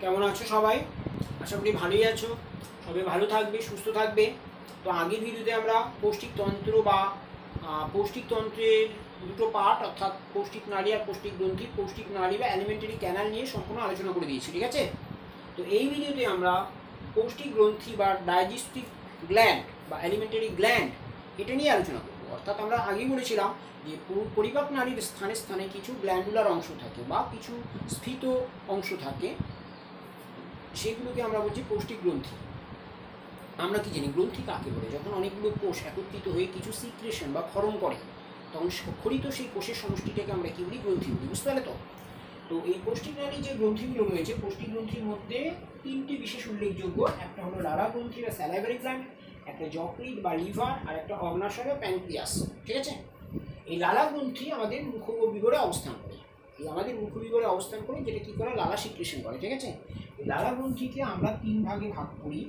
কেমন আছো সবাই? আশা করি ভালোই আছো। সবাই ভালো থাকবে, সুস্থ থাকবে। তো আগের ভিডিওতে আমরা পৌষ্টিকতন্ত্র বা পৌষ্টিকতন্ত্রের দুটো পার্ট, অর্থাৎ পৌষ্টিক নালী আর পৌষ্টিক গ্রন্থি, পৌষ্টিক নালী বা অ্যালিমেন্টারি ক্যানাল নিয়ে সম্পূর্ণ আলোচনা করে দিয়েছি, ঠিক আছে? তো এই ভিডিওতে আমরা পৌষ্টিক গ্রন্থি বা ডাইজেস্টিভ গ্ল্যান্ড বা অ্যালিমেন্টারি গ্ল্যান্ড এটা নিয়ে আলোচনা করব। অর্থাৎ আমরা আগেই বলেছিলাম যে পরিপাক নালীর স্থানে স্থানে কিছু গ্ল্যান্ডুলার অংশ থাকে বা কিছু স্ফীত অংশ থাকে, সেগুলোকে আমরা বলছি পৌষ্টিক গ্রন্থি। আমরা কি জানি গ্রন্থি কাকে বলে? যখন অনেকগুলো কোষ একত্রিত হয়ে কিছু সিক্রেশন বা ক্ষরণ করে, তখন স্খলিত সেই কোষের সমষ্টিটাকে আমরা কি বলি? গ্রন্থি বলি। বুঝতে পারলে তো? তো এই পৌষ্টিক নালীর যে গ্রন্থিগুলো রয়েছে, পৌষ্টিক গ্রন্থির মধ্যে তিনটি বিশেষ উল্লেখযোগ্য। একটা হলো লালা গ্রন্থি বা স্যালাইভারি গ্ল্যান্ড, একটা যকৃৎ বা লিভার, আর একটা অগ্নাশয় বা প্যানক্রিয়াস, ঠিক আছে? এই লালা গ্রন্থি আমাদের মুখবিবরে অবস্থান করে, অবস্থান করে যেটা কী করে? লালা সিক্রেশন করে, ঠিক আছে? এই লালা গ্রন্থিকে আমরা তিন ভাগে ভাগ করি।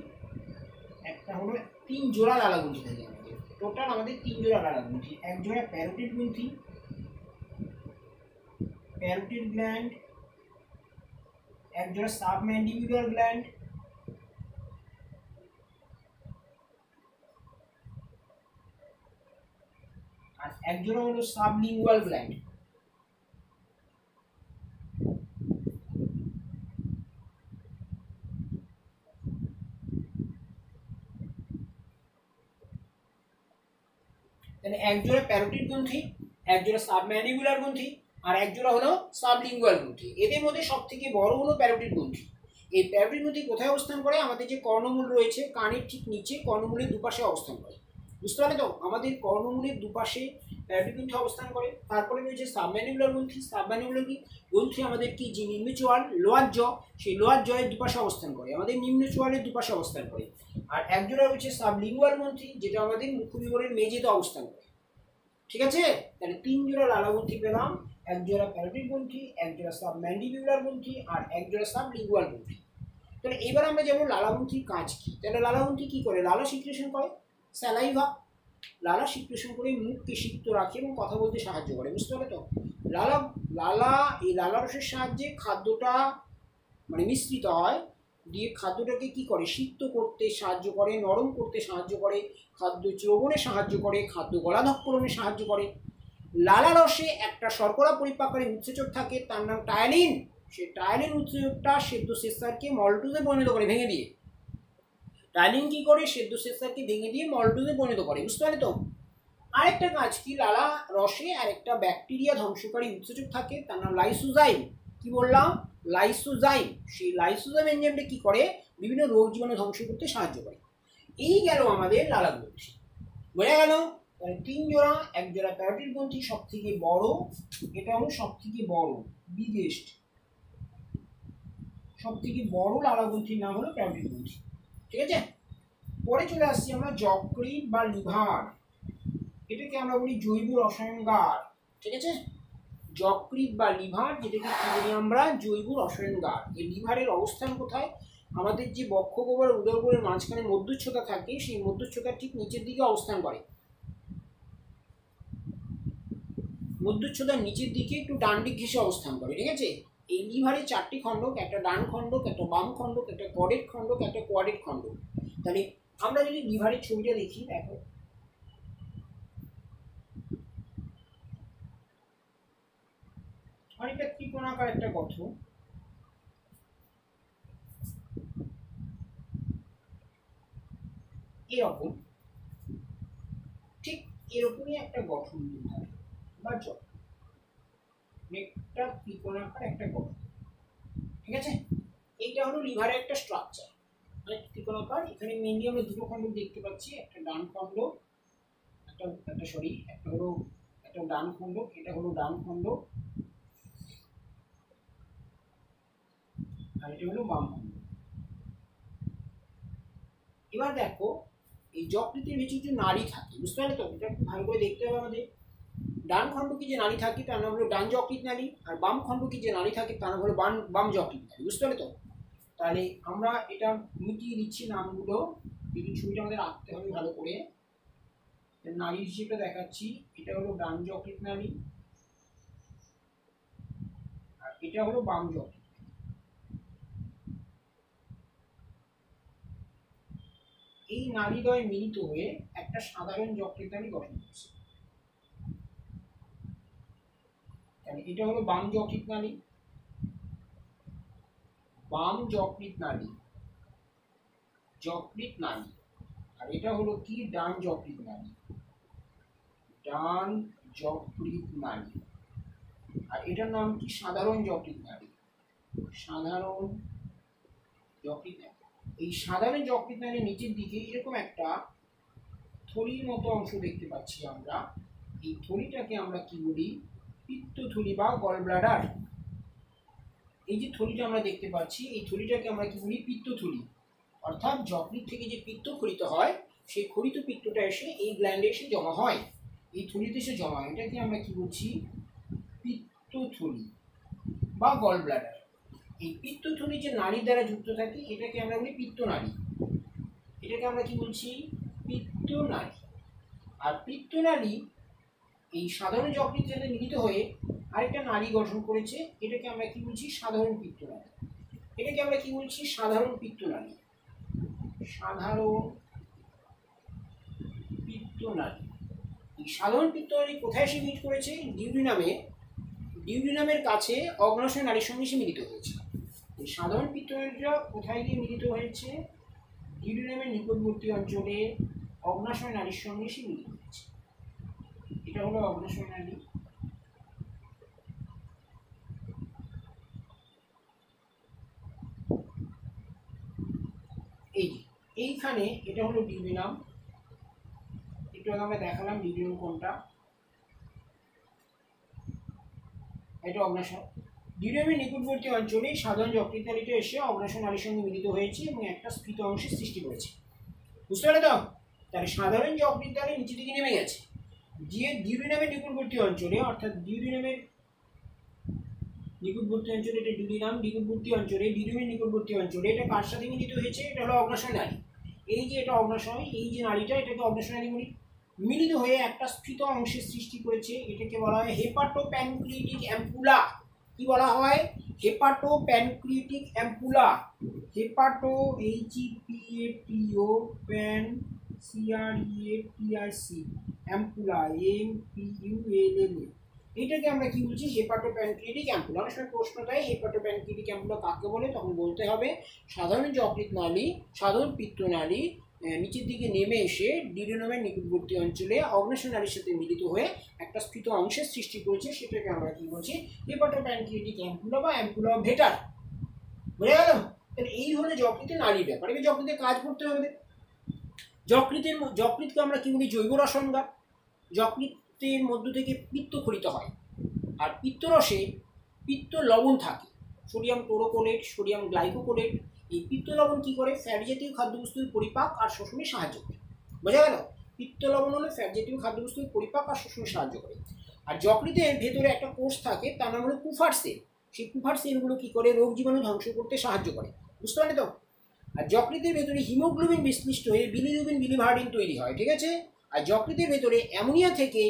একটা হলো তিন জোড়া লালা গ্রন্থি থাকে আমাদের, টোটাল আমাদের তিন জোড়া লালা গ্রন্থি। এক জোড়া প্যারোটিড গ্রন্থি, প্যারোটিড গ্ল্যান্ড, এক জোড়া সাবম্যান্ডিবুলার গ্ল্যান্ড, আর এক জোড়া হলো সাবলিঙ্গুয়াল গ্ল্যান্ড। তাহলে এক জোড়া প্যারোটিড গ্রন্থি, এক জোড়া সাবম্যান্ডিবুলার গ্রন্থি, আর এক জোড়া হলো সাবলিঙ্গুয়াল গ্রন্থি। এদের মধ্যে সব থেকে বড় হলো প্যারোটিড গ্রন্থি। এই প্যারোটিড গ্রন্থি কোথায় অবস্থান করে? আমাদের যে কর্ণমূল রয়েছে, কানের ঠিক নিচে কর্ণমূলের দুপাশে অবস্থান করে। বুঝতে পারলে তো? আমাদের কর্ণমূলের দুপাশে প্যারোটিড গ্রন্থি অবস্থান করে। তারপরে রয়েছে সাবম্যান্ডিবুলার গ্রন্থি। সাবম্যান্ডিবুলার গ্রন্থি আমাদের কি যে নিম্ন চোয়াল, লোয়ার জ, সেই লোয়ার জয়ের দুপাশে অবস্থান করে, আমাদের নিম্ন চোয়ালের দুপাশে অবস্থান করে। আর এক জোড়া রয়েছে সাবলিঙ্গুয়াল গ্রন্থি, যেটা আমাদের মুখবিবরের মেঝেতে অবস্থান করে, ঠিক আছে? তাহলে তিন জোড়া লালা গ্রন্থি পেলাম, এক জোড়া প্যারোটিড গ্রন্থি, এক জোড়া সাবম্যান্ডিবুলার গ্রন্থি, আর এক জোড়া সাবলিঙ্গুয়াল গ্রন্থি। তাহলে এবার আমরা যেমন লালা গ্রন্থির কাজ কি, তাহলে লালা গ্রন্থি কি করে? লালা সিক্রেশন করে, স্যালাইভা। লালা সিক্রেশন করে মুখকে সিক্ত রাখে এবং কথা বলতে সাহায্য করে। বুঝতে পারলে তো? এই লালা রসের সাহায্যে খাদ্যটা মানে মিশ্রিত হয়, দিয়ে খাদ্যটাকে কি করে? সিক্ত করতে সাহায্য করে, নরম করতে সাহায্য করে, খাদ্য চোবনে সাহায্য করে, খাদ্য গলাধঃকরণে সাহায্য করে। লালা রসে একটা শর্করা পরিপাককারী উৎসেচক থাকে, তার নাম টায়ালিন। সেই টায়ালিন উৎসেচকটা সেদ্ধ শ্বেতসারকে মল্টুজে পরিণত করে ভেঙে দিয়ে। টায়ালিন কি করে? সেদ্ধ শ্বেতসারকে ভেঙে দিয়ে মল্টুজে পরিণত করে। বুঝতে পারলে তো? আরেকটা কাজ কি? লালা রসে আরেকটা ব্যাকটেরিয়া ধ্বংসকারী উৎসেচক থাকে, তার নাম লাইসোজাইম। কি বললাম? লাইসোজাইম। সেই লাইসোজাইম এনজাইমটা কি করে? বিভিন্ন রোগ জীবাণু ধ্বংস করতে সাহায্য করে। এই গেল আমাদের লালা গ্রন্থি। বোঝা গেল? তিন জোড়া, এক জোড়া প্যারোটিড গ্রন্থি সব থেকে বড়, এটা হলো সব থেকে বড়, বিগেস্ট, সব থেকে বড় লালা গ্রন্থির নাম হলো প্যারোটিড গ্রন্থি, ঠিক আছে? পরে চলে আসছি আমরা যকৃৎ বা লিভার, এটাকে আমরা বলি জৈব রসায়নগার, ঠিক আছে? যকৃৎ বা লিভার, যেটাকে কি বলি আমরা? জৈব রসায়নগার। এই লিভারের অবস্থান কোথায়? আমাদের যে বক্ষগহ্বর উদরগহ্বরের মাঝখানে মধ্যচ্ছদা থাকে, সেই মধ্যচ্ছদার ঠিক নিচের দিকে অবস্থান করে। মধ্যচ্ছদার নিচের দিকে একটু ডান দিক ঘেঁষে অবস্থান করে, ঠিক আছে? এই লিভারের চারটি খণ্ডক, একটা ডান খণ্ডক, একটা বাম খণ্ডক, একটা কর্ডেট খণ্ডক, একটা কোয়াড্রেট খণ্ডক। তাহলে আমরা যদি লিভারের ছবিটা দেখি, দেখো অনেকটা ত্রিকোণাকার একটা গঠন, এরকম, ঠিক এরকমই একটা গঠন লিভার বা একটা ত্রিকোণাকার একটা গঠন, ঠিক আছে? এইটা হলো লিভারের একটা স্ট্রাকচার, মানে ত্রিকোণাকার। এখানে মেনলি আমরা দুটো খণ্ড দেখতে পাচ্ছি, একটা ডান খণ্ড, একটা হলো একটা ডান খণ্ড, এটা হলো ডান খণ্ড, আর এটা হলো বাম খণ্ড। এবার দেখো এই যকৃতের ভিতরে কিছু নাড়ি থাকে, বুঝতে পারলে তো? এটা ভালো করে দেখতে হবে আমাদের। ডান খণ্ড কি যে নাড়ি থাকে তার নাম হলো ডান যকৃৎ নালী, আর বাম খণ্ড কি যে নাড়ি থাকে তার নাম হলো বাম যকৃৎ নালী। বুঝতে পারলে তো? তাহলে আমরা এটা মিটিয়ে দিচ্ছি নামগুলো, যদি ছবিটা আমাদের আঁকতে হবে ভালো করে। নালী হিসেবে দেখাচ্ছি, এটা হলো ডান যকৃৎ নালী, আর এটা হলো বাম যকৃৎ। এই নালীদ্বয় মিলিত হয়ে একটা সাধারণ যকৃৎ নালী গঠন করছে। এটা হলো বাম যকৃৎ নালী, বাম যকৃৎ নালী, যকৃৎ নালী। আর এটা হলো কি, ডান যকৃৎ নালী, ডান যকৃৎ নালী। আর এটার নাম কি, সাধারণ যকৃৎ নালী, সাধারণ যকৃৎ নালী। এই সাধারণ যকৃৎ নালীর নিচের দিকে এরকম একটা থলির মতো অংশ দেখতে পাচ্ছি আমরা। এই থলিটাকে আমরা কি বলি, পিত্তথলি বা গল ব্লাডার। এই যে থলিটা আমরা দেখতে পাচ্ছি, এই থলিটাকে আমরা কি বলি, পিত্তথলি। অর্থাৎ যকৃৎ থেকে যে পিত্ত খরিত হয়, সেই খরিত পিত্তটা এসে এই গ্ল্যান্ডে এসে জমা হয়, এই থলিতে এসে জমা হয়। এটাকে আমরা কি বলছি, পিত্তথলি বা গল ব্লাডার। এই পিত্তথলি যে নালী দ্বারা যুক্ত থাকে এটাকে আমরা বলি পিত্তনালী। এটাকে আমরা কি বলছি, পিত্তনালী। আর পিত্তনালী এই সাধারণ যকৃৎ সাথে মিলিত হয়ে আরেকটা নালী গঠন করেছে, এটাকে আমরা কি বলছি, সাধারণ পিত্তনালী। এটাকে আমরা কি বলছি, সাধারণ পিত্তনালী, সাধারণ পিত্তনালী। এই সাধারণ পিত্তনালী কোথায় এসে মিট করেছে, ডিউডিনামে, ডিউডিনামের কাছে অগ্নাশয় নালীর সঙ্গে এসে মিলিত হয়েছে। এই সাধারণ পিত্তনালীটা কোথায় গিয়ে মিলিত হয়েছে, ডিউডিনামের নিকটবর্তী অঞ্চলে অগ্নাশয় নালীর সঙ্গে এসে মিলিত হয়েছে। এটা হলো অগ্নাশয় নালী। এই যে এইখানে এটা হলো ডিউডিনাম, একটু আগে আমরা দেখালাম ডিউডিনাম কোনটা, এটা অগ্নাশয়। ডিউডিনামের নিকটবর্তী অঞ্চলে সাধারণ যকৃৎ নালীটা এসে অগ্নাশয় নালীর সঙ্গে মিলিত হয়েছে এবং একটা স্ফীত অংশের সৃষ্টি করেছে। বুঝতে পারলে তো? তাহলে সাধারণ যকৃৎ নালী নিচে দিকে নেমে গেছে, যে ডিউডিনামের নিকটবর্তী অঞ্চলে, অর্থাৎ ডিউডিনামের নিকটবর্তী অঞ্চলে, এটা ডিউডিনাম, নিকটবর্তী অঞ্চলে, ডিউডিনামের নিকটবর্তী অঞ্চলে এটা কার সাথে মিলিত হয়েছে, এটা হলো অগ্নাশয় নালী। এই যে এটা অগ্নাশয়, এই যে নালীটা, এটাকে অগ্নাশয় নালী বলি। মিলিত হয়ে একটা স্ফীত অংশের সৃষ্টি করেছে, এটাকে বলা হয় হেপাটোপ্যানক্রিয়েটিক অ্যাম্পুলা। কি বলা হয়, hepatopancreatic ampulla. Hepato, HEPATO, pan, CREATIC, ampulla, MPULLA। এটাকে আমরা কি বলছি, হেপাটোপ্যানক্রিয়েটিক অ্যাম্পুলা। অনেক সময় প্রশ্ন দেয় হেপাটোপ্যানক্রিয়েটিক অ্যাম্পুলা কাকে বলে, তখন বলতে হবে সাধারণ যকৃৎ নালী, সাধারণ পিত্তনালী নিচের দিকে নেমে এসে ডিউডিনামের নিকটবর্তী অঞ্চলে অগ্নাশয় নালীর সাথে মিলিত হয়ে একটা স্ফীত অংশের সৃষ্টি করেছে, সেটাকে আমরা কি বলছি, হেপাটোপ্যানক্রিয়েটিক অ্যাম্পুলা বা অ্যাম্পুলা অফ ভেটার। বুঝে গেল? তাহলে এই হলো যকৃতের নালীর ব্যাপার। এবার যকৃতের কাজ করতে হবে। যকৃৎকে আমরা কি বলি, জৈব রসায়নগা। যকৃতের মধ্য থেকে পিত্ত খরিত হয়, আর পিত্তরসে পিত্ত লবণ থাকে, সোডিয়াম ক্লোরোকোলেট, সোডিয়াম গ্লাইকোকোলেট। এই পিত্ত লবণ কি করে, ফ্যাট জাতীয় খাদ্যবস্তুর পরিপাক আর শোষণে সাহায্য করে। বোঝা গেল? পিত্ত লবণ হলো ফ্যাট জাতীয় খাদ্যবস্তুর পরিপাক আর শোষণে সাহায্য করে। আর যকৃতের ভেতরে একটা কোষ থাকে, তার নাম হলো কুফার সেল। সেই কুফার সেলগুলো কি করে, রোগ জীবাণু ধ্বংস করতে সাহায্য করে। বুঝতে পারলে তো? আর যকৃতের ভেতরে হিমোগ্লোবিন বিশ্লিষ্ট হয়ে বিলিরুবিন, বিলিভার্ডিন তৈরি হয়, ঠিক আছে? আর যকৃতের ভেতরে অ্যামোনিয়া থেকে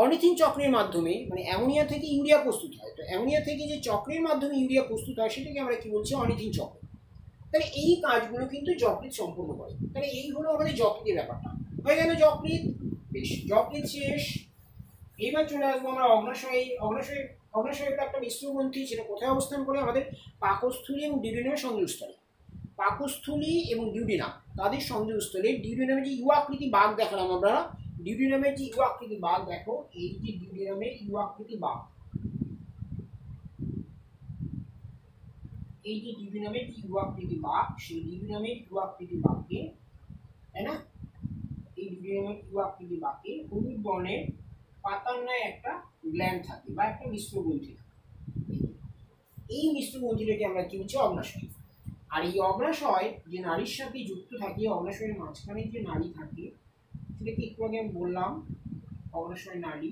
অর্নিথিন চক্রের মাধ্যমে, মানে অ্যামোনিয়া থেকে ইউরিয়া প্রস্তুত হয়। তো অ্যামোনিয়া থেকে যে চক্রের মাধ্যমে ইউরিয়া প্রস্তুত হয় সেটাকে আমরা কি বলছি, অর্নিথিন চক্র। তাহলে এই কাজগুলো কিন্তু যকৃৎ সম্পূর্ণ করে। তাহলে এই হলো আমাদের যকৃতের ব্যাপারটা। হয়ে গেল যকৃৎ। বেশ, যকৃৎ শেষ। এবার চলে আসবো আমরা অগ্নাশয়ে। অগ্নাশয় একটা মিশ্রগ্রন্থি, সেটা কোথায় অবস্থান করে, আমাদের পাকস্থলী এবং ডিউডিনামের সংযোগস্থলে। পাকস্থলী এবং ডিউডিনাম তাদের সংযোগস্থলে ডিউডিনামে যে ইউ আকৃতি বাঁক দেখালাম আমরা, ডিউডিনামের যে ইউ আকৃতি বাঁক দেখো, এই যে ডিউডিনামের ইউ আকৃতি বাঁক, এই যে ডিউডিনামের যে ইউ আকৃতি বাঁক, সেই ডিউডিনামের ইউ আকৃতি বাঁকে, তাই না, এই ডিউডিনামের ইউ আকৃতি বাঁকে হলুদ বর্ণের পাতার ন্যায় একটা গ্ল্যান্ড থাকে বা একটা মিশ্রগ্রন্থি থাকে। এই মিশ্রগ্রন্থিটাকে আমরা কি বলছি, অগ্নাশয়। আর এই অগ্নাশয় যে নালীর সাথে যুক্ত থাকে, অগ্নাশয়ের মাঝখানে যে নালী থাকে সেটাকে একটু আগে আমি বললাম অগ্নাশয় নালী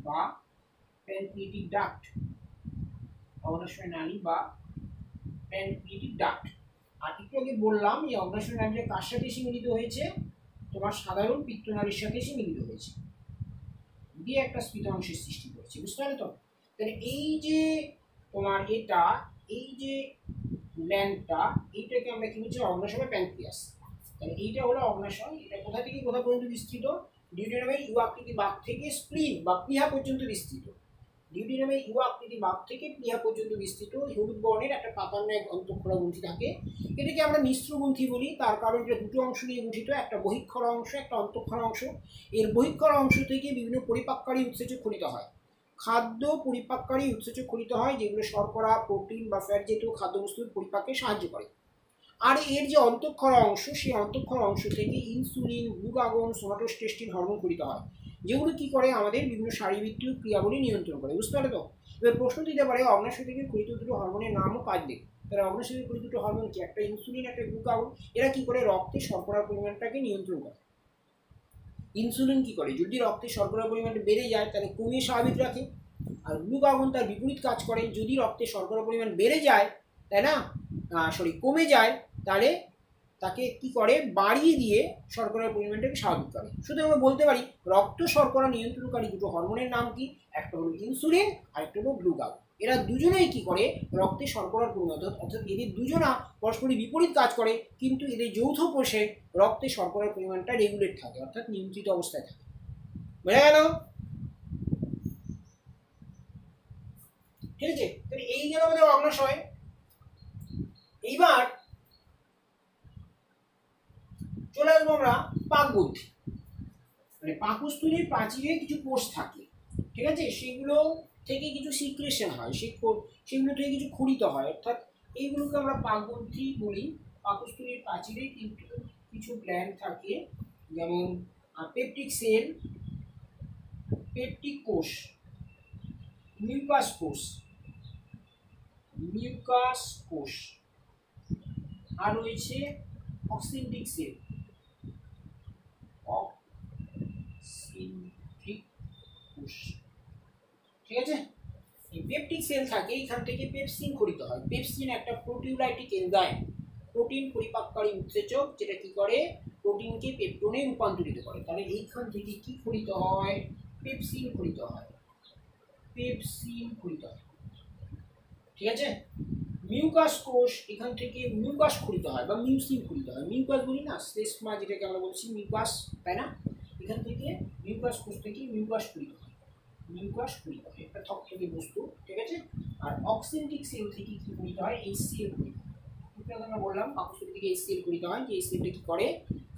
বা প্যানক্রিয়েটিক ডাক্ট। অগ্নাশয় নালী বা প্যানক্রিয়েটিক ডাক্ট। আর একটু আগে বললাম এই অগ্নাশয় নালীটা কার সাথে এসে মিলিত হয়েছে, তোমার সাধারণ পিত্তনালীর সাথে এসে মিলিত হয়েছে, দিয়ে একটা স্ফীত অংশের সৃষ্টি করেছে। বুঝতে পারলে তো? তাহলে এই যে তোমার এটা, এই যে গ্ল্যান্ডটা, এইটাকে আমরা কি বলছি, অগ্নাশয় প্যানক্রিয়াস। তাহলে এইটা হলো অগ্নাশয়। এটা কোথা থেকে কোথা পর্যন্ত বিস্তৃত? ডিউডিনামের ইউ আকৃতি বাঁক থেকে স্প্লিন বা প্লীহা পর্যন্ত বিস্তৃত। ডিউডিনামের ইউ আকৃতি বাঁক থেকে প্লীহা পর্যন্ত বিস্তৃত হলুদ বর্ণের একটা পাতার ন্যায় অন্তঃক্ষরা গ্রন্থি থাকে। এটাকে আমরা মিশ্র গ্রন্থি বলি, তার কারণ এটা দুটো অংশ নিয়ে গঠিত, একটা বহিঃক্ষরা অংশ, একটা অন্তঃক্ষরা অংশ। এর বহিঃক্ষরা অংশ থেকে বিভিন্ন পরিপাককারী উৎসেচক খরিত হয়, খাদ্য পরিপাককারী উৎসেচক খরিত হয়, যেগুলো শর্করা, প্রোটিন বা ফ্যাট জাতীয় খাদ্যবস্তুর পরিপাকে সাহায্য করে। আর এর যে অন্তঃক্ষরা অংশ, সেই অন্তঃক্ষরা অংশ থেকে ইনসুলিন, গ্লুকাগন, সোমাটোস্টেস্টিন হরমোন খরিত হয়, যেগুলো কি করে আমাদের বিভিন্ন শারীরবৃত্তীয় ক্রিয়াবলী নিয়ন্ত্রণ করে। বুঝতে পারলে তো? এবার প্রশ্ন দিতে পারে অগ্নাশয় থেকে খরিত দুটো হরমোনের নাম ও কাজ দেখ। তাহলে অগ্নাশয় থেকে খরিত দুটো হরমোন কি? একটা ইনসুলিন, একটা গ্লুকাগন। এরা কি করে? রক্তে শর্করার পরিমাণটাকে নিয়ন্ত্রণ করে। ইনসুলিন কি করে? যদি রক্তে শর্করার পরিমাণটা বেড়ে যায় তাহলে কমিয়ে স্বাভাবিক রাখে। আর গ্লুকাগন তার বিপরীত কাজ করে, যদি রক্তে শর্করার পরিমাণ বেড়ে যায়, তাই না, কমে যায়, তাহলে তাকে কি করে? বাড়িয়ে দিয়ে শর্করার পরিমাণটাকে স্বাভাবিক করে। শুধু আমরা বলতে পারি রক্ত শর্করা নিয়ন্ত্রণকারী দুটো হরমোনের নাম কি? একটা হলো ইনসুলিন আর একটা হলো গ্লুকাগন। এরা দুজনেই কি করে? রক্তে শর্করার পরিমাণ, অর্থাৎ এদের দুজনা পরস্পরের বিপরীত কাজ করে, কিন্তু এদের যৌথ কোষে রক্তে শর্করার পরিমাণটা রেগুলেট থাকে, অর্থাৎ নিয়ন্ত্রিত অবস্থায় থাকে। বোঝা গেল? ঠিক আছে, তাহলে এই গেল আমাদের অগ্নাশয়। এইবার চলে আসবো আমরা পাকগ্রন্থি। মানে পাকস্থলীর প্রাচীরে কিছু কোষ থাকে, ঠিক আছে, সেগুলো থেকে কিছু সিক্রেশন হয়, সেগুলো থেকে কিছু খরিত হয়, অর্থাৎ এইগুলোকে আমরা পাকগ্রন্থি বলি। পাকস্থলীর প্রাচীরে কিন্তু কিছু গ্ল্যান্ড থাকে, যেমন পেপটিক সেল, পেপটিক কোষ, মিউকাস কোষ, আর রয়েছে অক্সিন্টিক সেল, ঠিক আছে। এই পেপটিক সেল থাকে, এখান থেকে পেপসিন খরিত হয়। পেপসিন একটা প্রোটিওলাইটিক এনজাইম, প্রোটিন পরিপাককারী উৎসেচক, যেটা কি করে? প্রোটিনকে পেপটোনে রূপান্তরিত করে। তাহলে এইখান থেকে কি খরিত হয়? পেপসিন খরিত হয়, ঠিক আছে। মিউকাস কোষ, এখান থেকে মিউকাস খরিত হয় বা মিউসিন খরিত হয়। মিউকাস বলি না, শ্লেষ্মা যেটাকে আমরা বলছি মিউকাস, তাই না? এখান থেকে মিউকাস কোষ থেকে মিউকাস খরিত হয়, একটা থকথকে বস্তু, ঠিক আছে। আর অক্সিন্টিক সেল থেকে কি খরিত হয়? HCl খরিত হয়। আমরা বললাম পাকস্থলী থেকে HCl খরিত হয়, যে HClটা কি করে?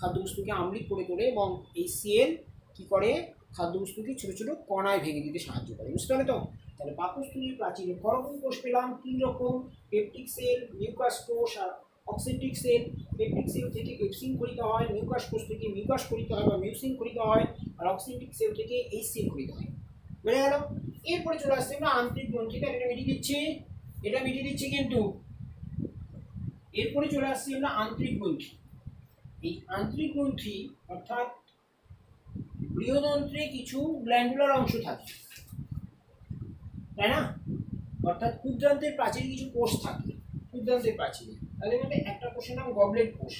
খাদ্যবস্তুকে আম্লিক করে তোলে, এবং HCl কি করে? খাদ্যবস্তুকে ছোট ছোট কণায় ভেঙে দিতে সাহায্য করে। বুঝতে পারলে তো? তাহলে পাকস্থলীর প্রাচীরে করকণ কোষ পেলাম তিন রকম, পেপটিক সেল, মিউকাস কোষ আর অক্সিন্টিক সেল। পেপটিক সেল থেকে পেপসিন খরিত হয়, মিউকাস কোষ থেকে মিউকাস খরিত হয় বা মিউসিন খরিত হয়, আর অক্সিন্টিক সেল থেকে HCl খরিত হয়। বুঝে গেল? এরপরে চলে আসছে আমরা আন্তরিক গ্রন্থিটা, এটা মিটিয়ে দিচ্ছি কিন্তু এরপরে চলে আসছি আমরা আন্তরিক গ্রন্থি। এই আন্তরিক গ্রন্থি অর্থাৎ বৃহদন্ত্রে কিছু গ্ল্যান্ডুলার অংশ থাকে, তাই না? অর্থাৎ ক্ষুদ্রান্তের প্রাচীরে কিছু কোষ থাকে, ক্ষুদ্রান্তের প্রাচীরে। তাদের মধ্যে একটা কোষের নাম গবলেট কোষ,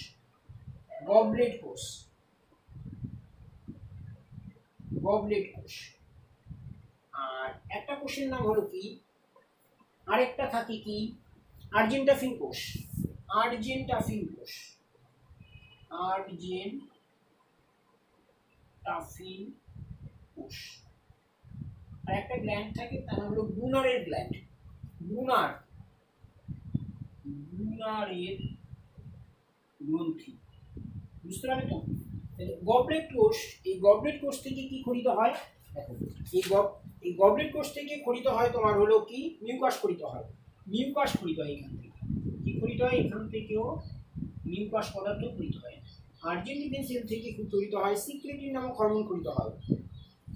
আর একটা কোষের নাম হলো কি, আরেকটা থাকে কি, আর্জেন্টাফিন কোষ। আর একটা গ্ল্যান্ড থাকে, তার নাম হলো ব্রুনারের গ্ল্যান্ড, ব্রুনারের গ্রন্থি। বুঝতে পারলে তো? গবলেট কোষ, এই গবলেট কোষ থেকে কি খরিত হয়? দেখো, এই গবলেট কোষ থেকে খরিত হয় তোমার হলো কি, মিউকাস খরিত হয়। এখান থেকে কি খরিত হয়? এখান থেকেও মিউকাস পদার্থ খরিত হয়। আর্জেন্টিন সেল থেকে খরিত হয় সিক্রেটিন নামক হরমোন খরিত হয়।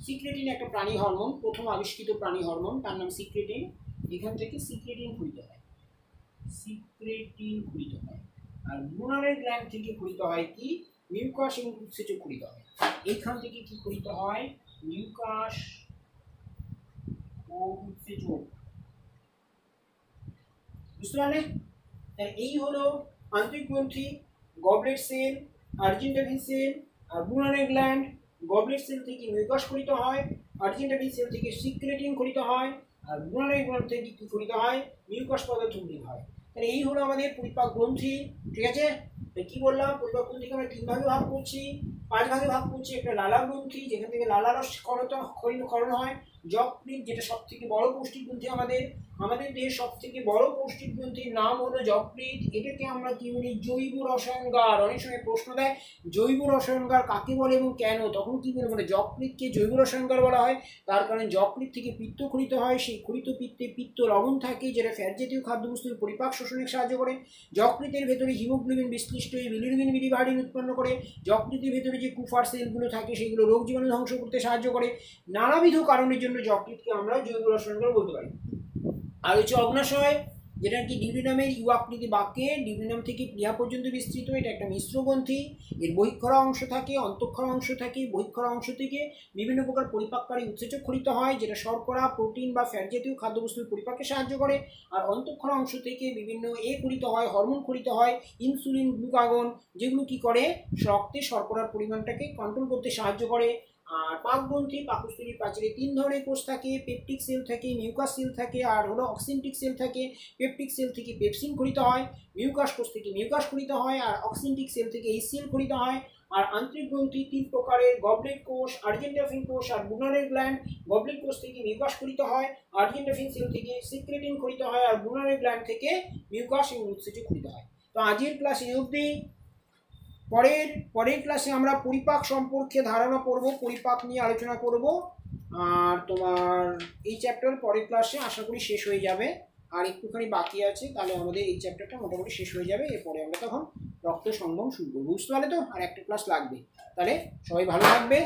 সিক্রেটিন একটা প্রাণী হরমোন, প্রথম আবিষ্কৃত প্রাণী হরমোন, তার নাম সিক্রেটিন। এখান থেকে সিক্রেটিন খরিত হয়। আর ব্রুনারের গ্ল্যান্ড থেকে খরিত হয় কি, মিউকাস এবং উৎসেচক খরিত হয়। এইখান থেকে কি খরিত হয়? মিউকাস ও উৎসেচক। বুঝতে পারলে? এই হলো আন্তরিক গ্রন্থি, গবলেট সেল, আর্জেন্টাভিন সেল আর ব্রুনারের গ্ল্যান্ড। গবলেট সেল থেকে মিউকাস খরিত হয়, আর্জেন্টাভিন সেল থেকে সিক্রেটিন খরিত হয়, আর ব্রুনারের গ্ল্যান্ড থেকে কি খরিত হয়? মিউকাস পদার্থ খরিত হয়। তাহলে এই হলো আমাদের পরিপাক গ্রন্থি, ঠিক আছে। কি বললাম, পরিপাক গ্রন্থিকে আমরা 3 ভাগে ভাগ করছি, 5 ভাগে ভাগ করছি। একটা লালা গ্রন্থি, যেখান থেকে লালারস ক্ষরণ হয়। যকৃৎ, যেটা সব থেকে বড় পৌষ্টিক গ্রন্থি আমাদের দেহের সব থেকে বড় পৌষ্টিক গ্রন্থির নাম হলো যকৃৎ। এটাকে আমরা কি বলি, জৈব রসায়নগার। অনেক সময় প্রশ্ন দেয় জৈব রসায়নগার কাকে বলে এবং কেন, তখন কি বলে, মানে যকৃৎকে জৈব রসায়নগার বলা হয় তার কারণে যকৃৎ থেকে পিত্ত খরিত হয়। সেই খরিত পিত্তে পিত্ত লবণ থাকে, যেটা ফ্যাট জাতীয় খাদ্যবস্তুর পরিপাক শোষণে সাহায্য করে। যকৃতের ভেতরে হিমোগ্লোবিন বিশ্লিষ্ট হয়ে বিলিরুবিন বিলিভারিন উৎপন্ন করে। যকৃতের ভেতরে যে কুফার সেলগুলো থাকে সেগুলো রোগ জীবাণু ধ্বংস করতে সাহায্য করে। নানাবিধ কারণের জন্য যকৃৎকে আমরা জৈব রসায়নগার বলতে পারি। আর হচ্ছে অগ্নাশয়, যেটা কি ডিউডিনামের ইউ আকৃতি বাক্যে ডিউডিনাম থেকে প্লিহা পর্যন্ত বিস্তৃত। এটা একটা মিশ্র গ্রন্থি। এর বহিঃক্ষরা অংশ থাকে, অন্তঃক্ষরা অংশ থাকে। বহিঃক্ষরা অংশ থেকে বিভিন্ন প্রকার পরিপাককারী উৎসেচক খরিত হয়, যেটা শর্করা, প্রোটিন বা ফ্যাট জাতীয় খাদ্যবস্তুর পরিপাকে সাহায্য করে। আর অন্তঃক্ষরা অংশ থেকে বিভিন্ন খরিত হয়, হরমোন খরিত হয়, ইনসুলিন, গ্লুকাগন, যেগুলো কি করে রক্তে শর্করার পরিমাণটাকে কন্ট্রোল করতে সাহায্য করে। আর পাকগ্রন্থি, পাকস্থলীর প্রাচীরে 3 ধরনের কোষ থাকে, পেপটিক সেল থাকে, মিউকাস সেল থাকে, আর হলো অক্সিনটিক সেল থাকে। পেপটিক সেল থেকে পেপসিন খরিত হয়, মিউকাস কোষ থেকে মিউকাস খরিত হয়, আর অক্সিনটিক সেল থেকে HCl খরিত হয়। আর আন্তরিক গ্রন্থি 3 প্রকারের, গবলেট কোষ, আর্জেন্টাফিন কোষ আর বুনারের গ্ল্যান্ড। গবলেট কোষ থেকে মিউকাস খরিত হয়, আর্জেন্টাফিন সেল থেকে সিক্রেটিন খরিত হয়, আর বুনারের গ্ল্যান্ড থেকে মিউকাস এবং উৎসেচক খরিত হয়। তো আজকের ক্লাস এই অবধি। পরের ক্লাসে আমরা পরিপাক সম্পর্কে ধারণা করব, পরিপাক নিয়ে আলোচনা করব। আর তোমার এই চ্যাপ্টার পরের ক্লাসে আশা করি শেষ হয়ে যাবে। আর একটুখানি বাকি আছে, তাহলে আমাদের এই চ্যাপ্টারটা মোটামুটি শেষ হয়ে যাবে। এরপরে আমরা তখন রক্ত সঙ্গম শুরু করবো, বুঝতে পারলে তো? আর একটা ক্লাস লাগবে। তাহলে সবাই ভালো থাকবে,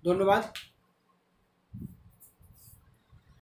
ধন্যবাদ।